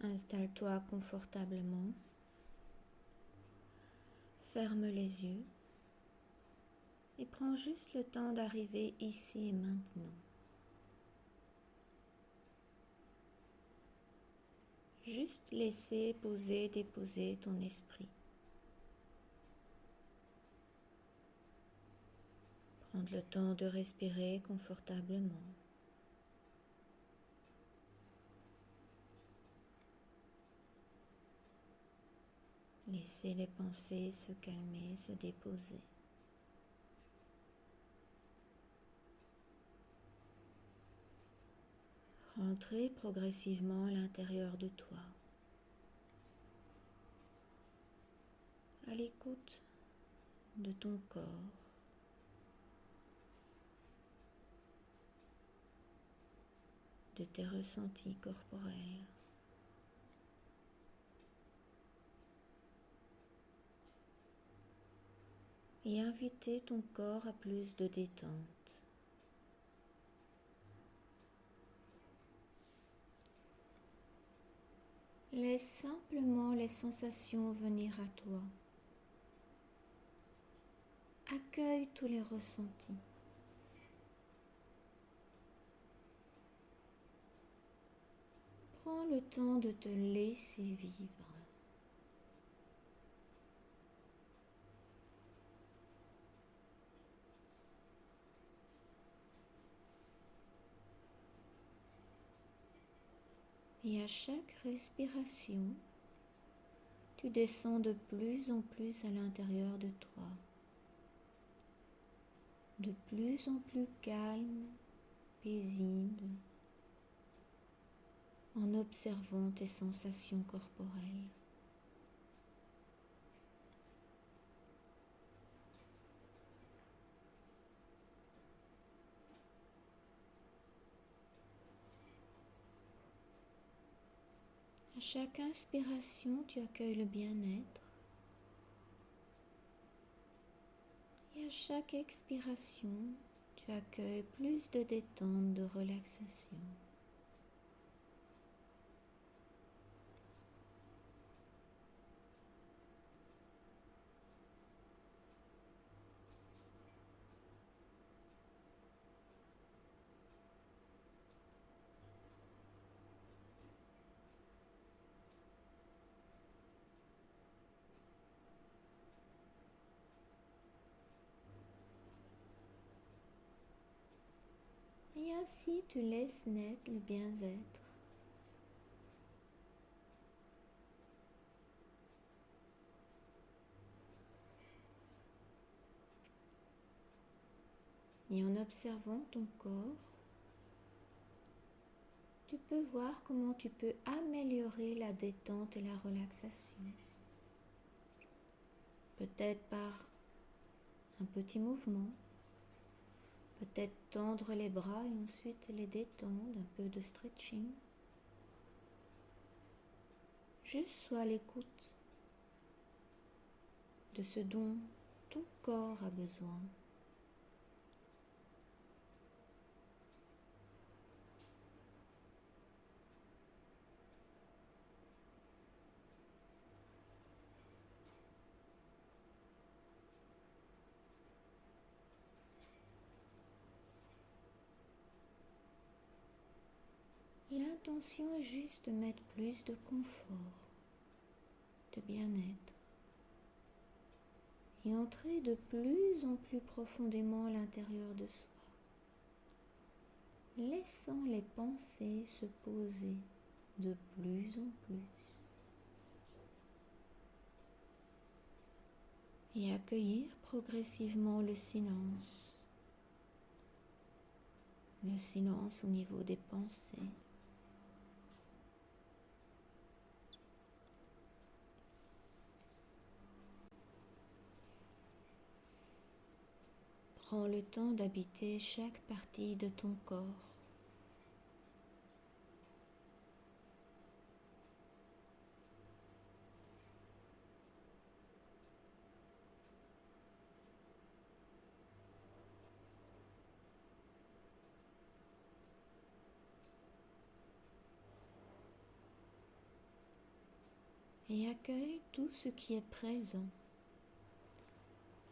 Installe-toi confortablement, ferme les yeux et prends juste le temps d'arriver ici et maintenant. Juste laisser déposer ton esprit. Prendre le temps de respirer confortablement. Laisser les pensées se calmer, se déposer. Rentrez progressivement à l'intérieur de toi, à l'écoute de ton corps, de tes ressentis corporels. Et inviter ton corps à plus de détente. Laisse simplement les sensations venir à toi. Accueille tous les ressentis. Prends le temps de te laisser vivre. Et à chaque respiration, tu descends de plus en plus à l'intérieur de toi, de plus en plus calme, paisible, en observant tes sensations corporelles. À chaque inspiration, tu accueilles le bien-être. Et à chaque expiration, tu accueilles plus de détente, de relaxation. Et ainsi, tu laisses naître le bien-être. Et en observant ton corps, tu peux voir comment tu peux améliorer la détente et la relaxation. Peut-être par un petit mouvement, peut-être tendre les bras et ensuite les détendre, un peu de stretching. Juste sois à l'écoute de ce dont ton corps a besoin. L'intention est juste de mettre plus de confort, de bien-être, et entrer de plus en plus profondément à l'intérieur de soi, laissant les pensées se poser de plus en plus, et accueillir progressivement le silence au niveau des pensées. Prends le temps d'habiter chaque partie de ton corps. et accueille tout ce qui est présent.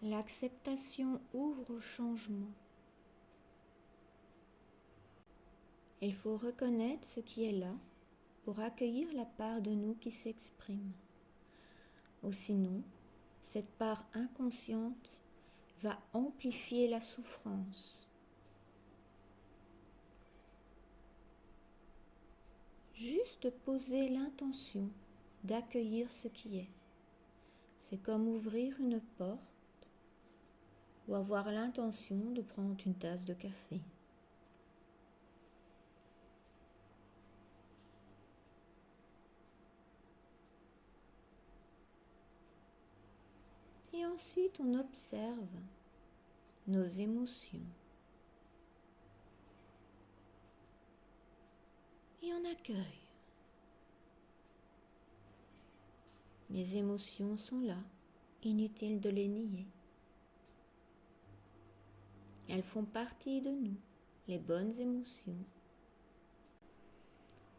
L'acceptation ouvre au changement. Il faut reconnaître ce qui est là pour accueillir la part de nous qui s'exprime. Ou sinon, cette part inconsciente va amplifier la souffrance. Juste poser l'intention d'accueillir ce qui est. C'est comme ouvrir une porte ou avoir l'intention de prendre une tasse de café. Et ensuite, on observe nos émotions. Et on accueille. Les émotions sont là, inutile de les nier. Elles font partie de nous, les bonnes émotions.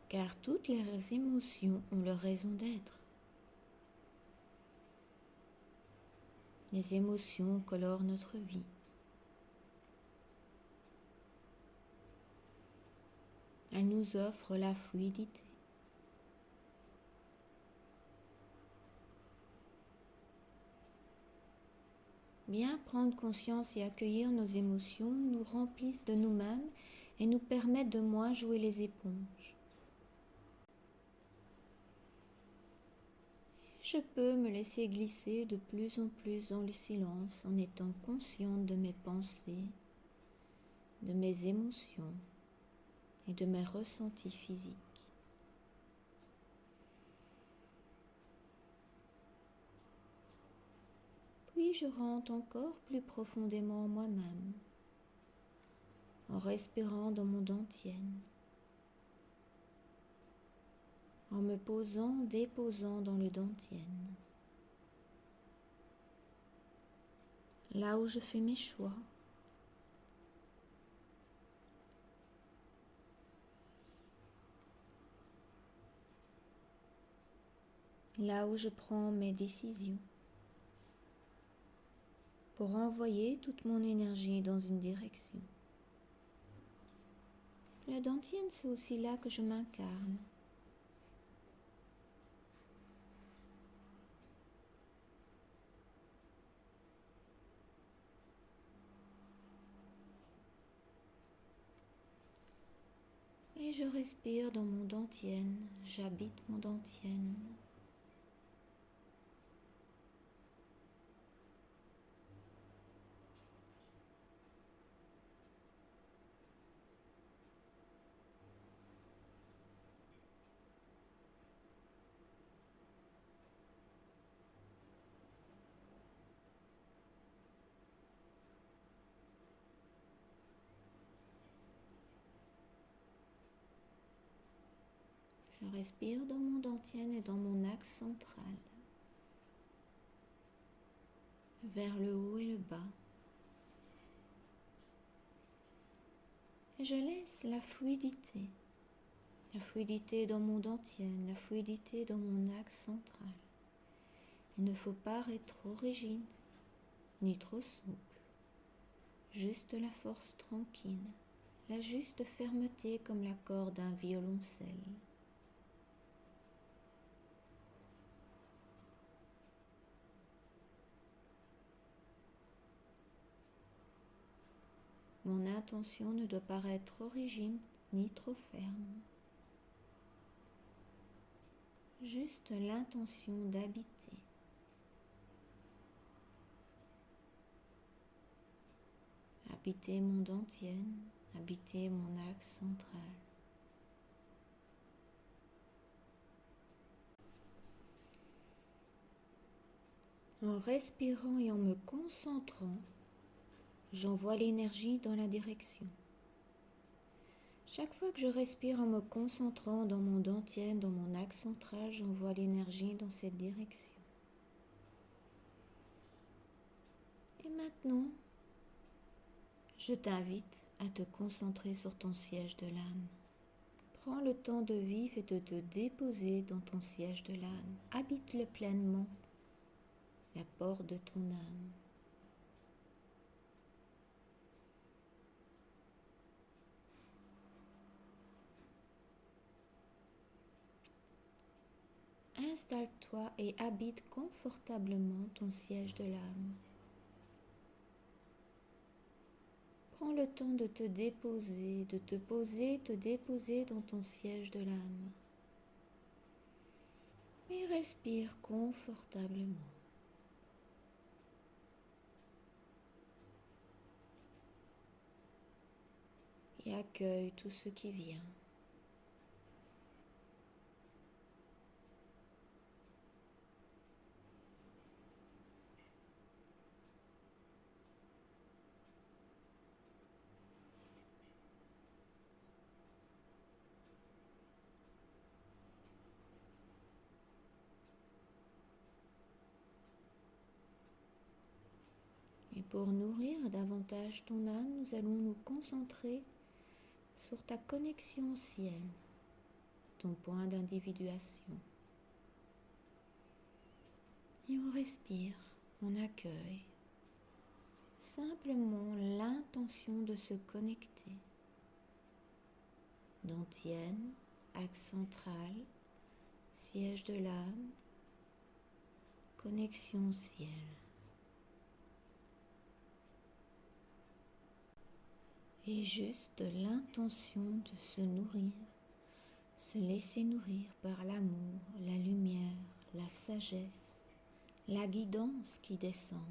Car toutes les émotions ont leur raison d'être. Les émotions colorent notre vie. Elles nous offrent la fluidité. Bien prendre conscience et accueillir nos émotions nous remplissent de nous-mêmes et nous permettent de moins jouer les éponges. Je peux me laisser glisser de plus en plus dans le silence en étant consciente de mes pensées, de mes émotions et de mes ressentis physiques. Puis je rentre encore plus profondément en moi-même, en respirant dans mon dantienne, en me posant, déposant dans le dantienne. Là où je fais mes choix. Là où je prends mes décisions. Pour envoyer toute mon énergie dans une direction. La dantienne, c'est aussi là que je m'incarne. Et je respire dans mon dantienne, j'habite mon dantienne. Je respire dans mon dantienne et dans mon axe central, vers le haut et le bas. Et je laisse la fluidité dans mon dantienne, la fluidité dans mon axe central. Il ne faut pas être trop rigide, ni trop souple, juste la force tranquille, la juste fermeté comme la corde d'un violoncelle. Mon intention ne doit pas être trop rigide ni trop ferme. Juste l'intention d'habiter. Habiter mon dantienne, habiter mon axe central. En respirant et en me concentrant, j'envoie l'énergie dans la direction. Chaque fois que je respire en me concentrant dans mon dantienne, dans mon axe central, j'envoie l'énergie dans cette direction. Et maintenant, je t'invite à te concentrer sur ton siège de l'âme. Prends le temps de vivre et de te déposer dans ton siège de l'âme. Habite-le pleinement, la porte de ton âme. Installe-toi et habite confortablement ton siège de l'âme. Prends le temps de te déposer, te déposer dans ton siège de l'âme. Et respire confortablement. Et accueille tout ce qui vient. Et pour nourrir davantage ton âme, nous allons nous concentrer sur ta connexion au ciel, ton point d'individuation. Et on respire, on accueille simplement l'intention de se connecter. Dantienne, axe central, siège de l'âme, connexion au ciel. Et juste l'intention de se nourrir, se laisser nourrir par l'amour, la lumière, la sagesse, la guidance qui descendent.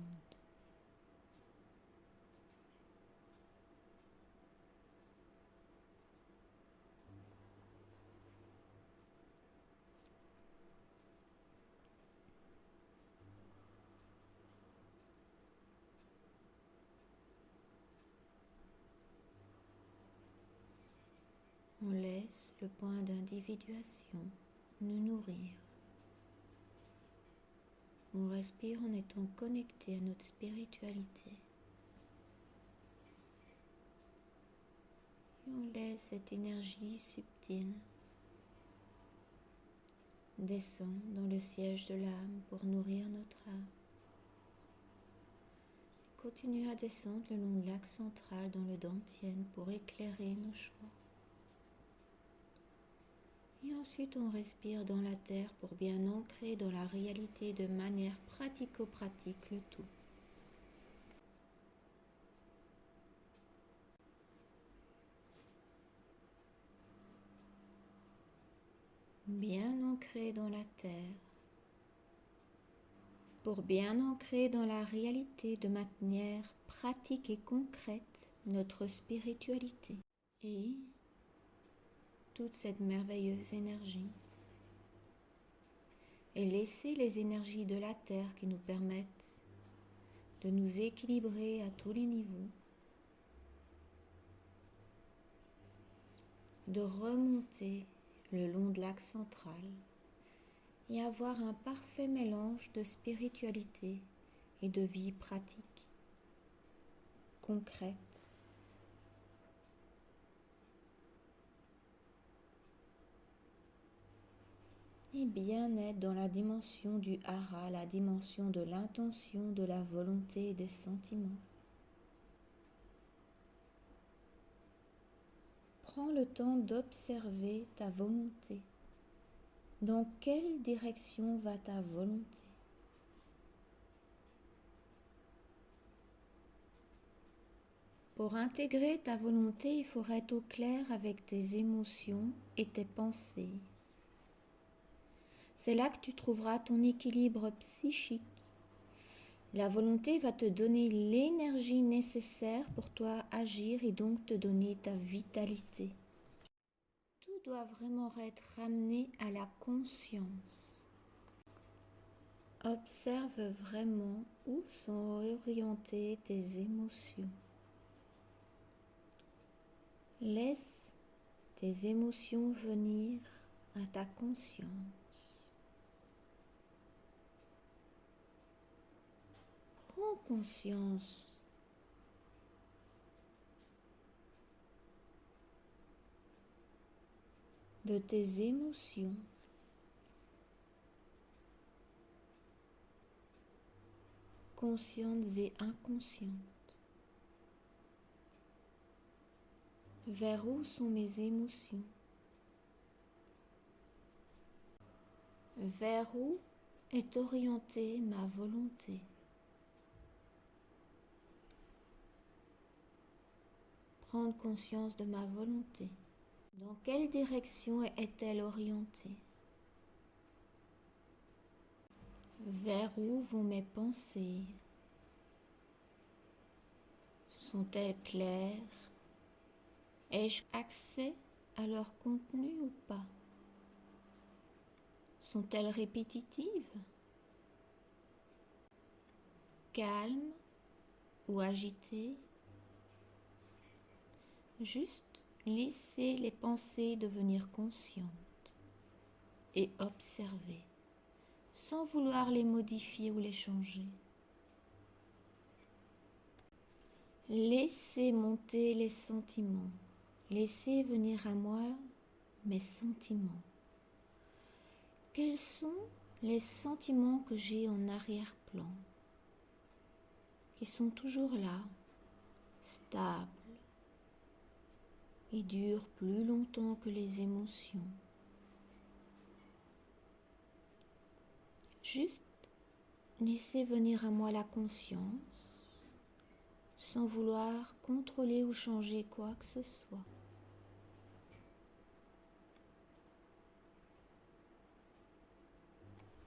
On laisse le point d'individuation nous nourrir. On respire en étant connecté à notre spiritualité. Et on laisse cette énergie subtile descendre dans le siège de l'âme pour nourrir notre âme. Et continue à descendre le long de l'axe central dans le dantienne pour éclairer nos choix. Et ensuite, on respire dans la terre pour bien ancrer dans la réalité de manière pratico-pratique le tout. Bien ancré dans la terre, pour bien ancrer dans la réalité de manière pratique et concrète notre spiritualité et toute cette merveilleuse énergie. Et laisser les énergies de la terre qui nous permettent de nous équilibrer à tous les niveaux, de remonter le long de l'axe central et avoir un parfait mélange de spiritualité et de vie pratique, concrète. Et bien être dans la dimension du hara, la dimension de l'intention, de la volonté et des sentiments. Prends le temps d'observer ta volonté. Dans quelle direction va ta volonté? Pour intégrer ta volonté, il faut être au clair avec tes émotions et tes pensées. C'est là que tu trouveras ton équilibre psychique. La volonté va te donner l'énergie nécessaire pour toi agir et donc te donner ta vitalité. Tout doit vraiment être ramené à la conscience. Observe vraiment où sont orientées tes émotions. Laisse tes émotions venir à ta conscience. Prends conscience de tes émotions, conscientes et inconscientes. Vers où sont mes émotions? Vers où est orientée ma volonté? Prendre conscience de ma volonté. Dans quelle direction est-elle orientée? Vers où vont mes pensées? Sont-elles claires? Ai-je accès à leur contenu ou pas? Sont-elles répétitives? Calmes ou agitées? Juste laisser les pensées devenir conscientes et observer, sans vouloir les modifier ou les changer. Laissez monter les sentiments. Laissez venir à moi mes sentiments. Quels sont les sentiments que j'ai en arrière-plan, qui sont toujours là, stables, et durent plus longtemps que les émotions? Juste laissez venir à moi la conscience, sans vouloir contrôler ou changer quoi que ce soit.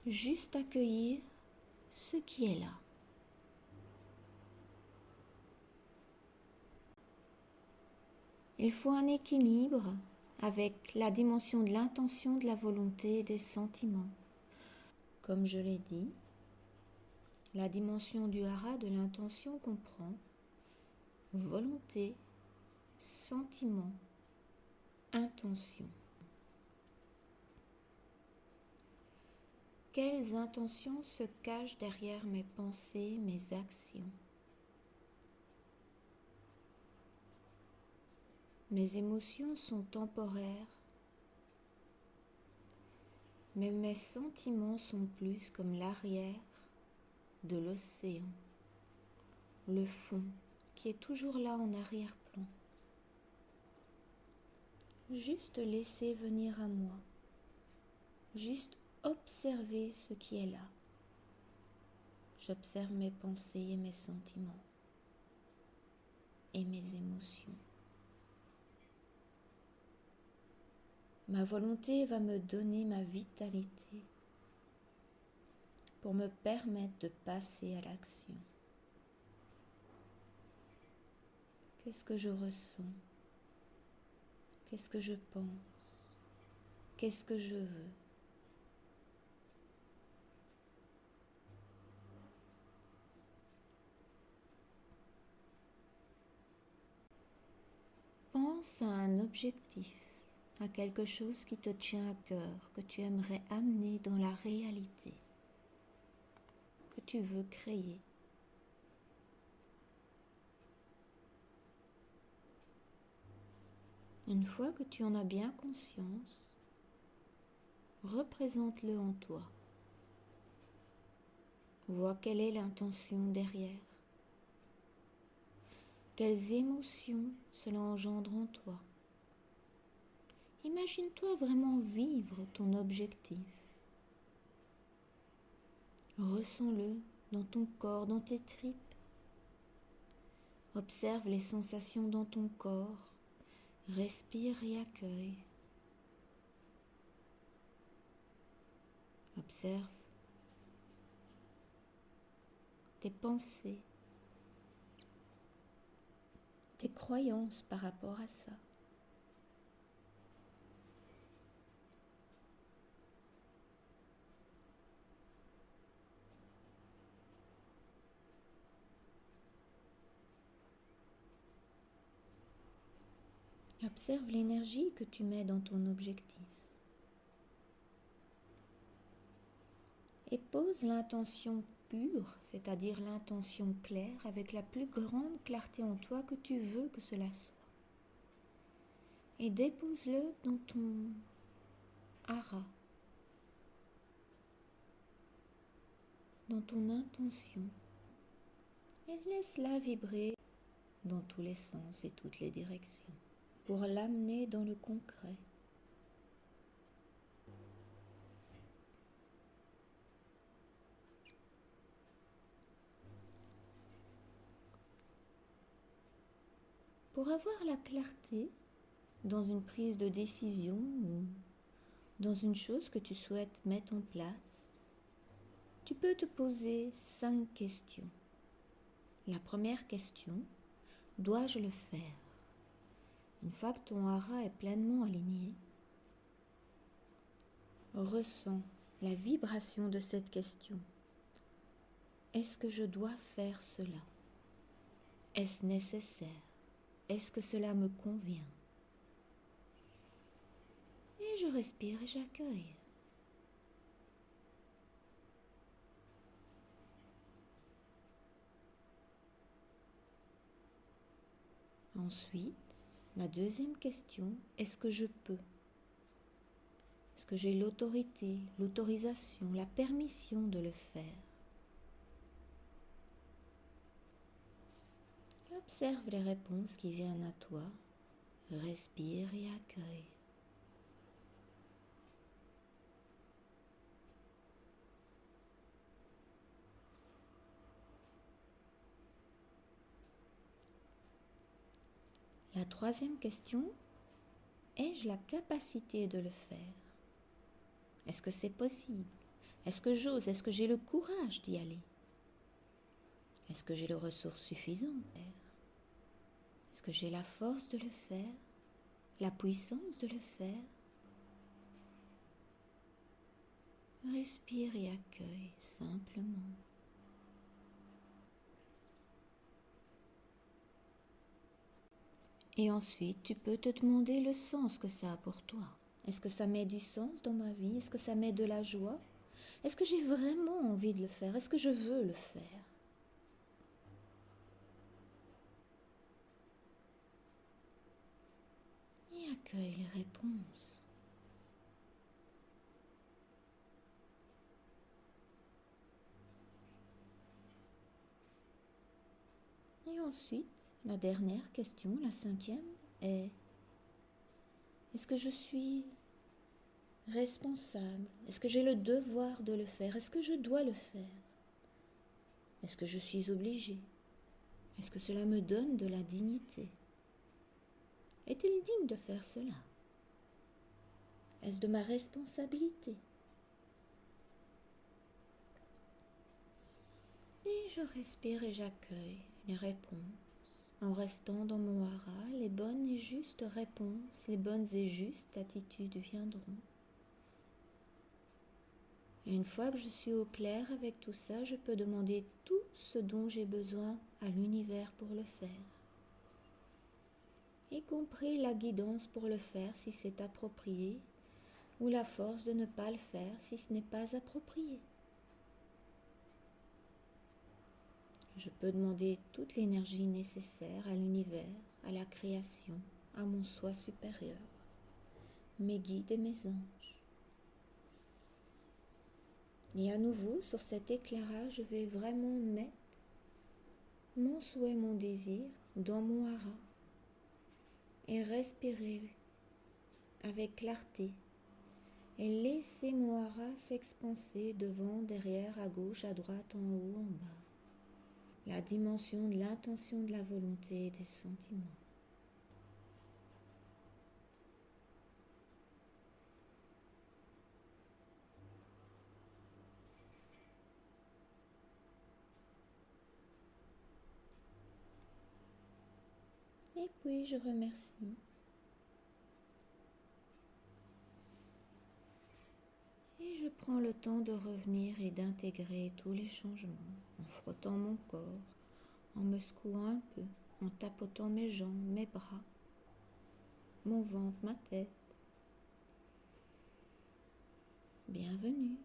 Juste accueillir ce qui est là. Il faut un équilibre avec la dimension de l'intention, de la volonté et des sentiments. Comme je l'ai dit, la dimension du hara de l'intention comprend volonté, sentiment, intention. Quelles intentions se cachent derrière mes pensées, mes actions? Mes émotions sont temporaires, mais mes sentiments sont plus comme l'arrière de l'océan, le fond qui est toujours là en arrière-plan. Juste laisser venir à moi, juste observer ce qui est là. J'observe mes pensées et mes sentiments et mes émotions. Ma volonté va me donner ma vitalité pour me permettre de passer à l'action. Qu'est-ce que je ressens? Qu'est-ce que je pense? Qu'est-ce que je veux? Pense à un objectif, à quelque chose qui te tient à cœur, que tu aimerais amener dans la réalité, que tu veux créer. Une fois que tu en as bien conscience, représente-le en toi. Vois quelle est l'intention derrière. Quelles émotions cela engendre en toi. Imagine-toi vraiment vivre ton objectif. Ressens-le dans ton corps, dans tes tripes. Observe les sensations dans ton corps. Respire et accueille. Observe tes pensées, tes croyances par rapport à ça. Observe l'énergie que tu mets dans ton objectif. Et pose l'intention pure, c'est-à-dire l'intention claire, avec la plus grande clarté en toi que tu veux que cela soit. Et dépose-le dans ton hara dans ton intention et laisse-la vibrer dans tous les sens et toutes les directions pour l'amener dans le concret. Pour avoir la clarté dans une prise de décision ou dans une chose que tu souhaites mettre en place, tu peux te poser 5 questions. La première question, dois-je le faire? Une fois que ton hara est pleinement aligné, ressens la vibration de cette question. Est-ce que je dois faire cela? Est-ce nécessaire? Est-ce que cela me convient? Et je respire et j'accueille. Ensuite, la deuxième question, est-ce que je peux? Est-ce que j'ai l'autorité, l'autorisation, la permission de le faire? Observe les réponses qui viennent à toi, respire et accueille. La troisième question, ai-je la capacité de le faire? Est-ce que c'est possible? Est-ce que j'ose? Est-ce que j'ai le courage d'y aller? Est-ce que j'ai les ressources suffisantes? Est-ce que j'ai la force de le faire? La puissance de le faire? Respire et accueille simplement. Et ensuite, tu peux te demander le sens que ça a pour toi. Est-ce que ça met du sens dans ma vie? Est-ce que ça met de la joie? Est-ce que j'ai vraiment envie de le faire? Est-ce que je veux le faire? Et accueille les réponses. Et ensuite, la dernière question, la cinquième, est: est-ce que je suis responsable? Est-ce que j'ai le devoir de le faire? Est-ce que je dois le faire? Est-ce que je suis obligée? Est-ce que cela me donne de la dignité? Est-il digne de faire cela? Est-ce de ma responsabilité? Et je respire et j'accueille les réponses en restant dans mon hara. Les bonnes et justes réponses, les bonnes et justes attitudes viendront. Et une fois que je suis au clair avec tout ça, je peux demander tout ce dont j'ai besoin à l'univers pour le faire, y compris la guidance pour le faire si c'est approprié, ou la force de ne pas le faire si ce n'est pas approprié. Je peux demander toute l'énergie nécessaire à l'univers, à la création, à mon soi supérieur, mes guides et mes anges. Et à nouveau, sur cet éclairage, je vais vraiment mettre mon souhait, mon désir dans mon hara et respirer avec clarté et laisser mon hara s'expanser devant, derrière, à gauche, à droite, en haut, en bas. La dimension de l'intention, de la volonté et des sentiments. Et puis je remercie. Et je prends le temps de revenir et d'intégrer tous les changements en frottant mon corps, en me secouant un peu, en tapotant mes jambes, mes bras, mon ventre, ma tête. Bienvenue.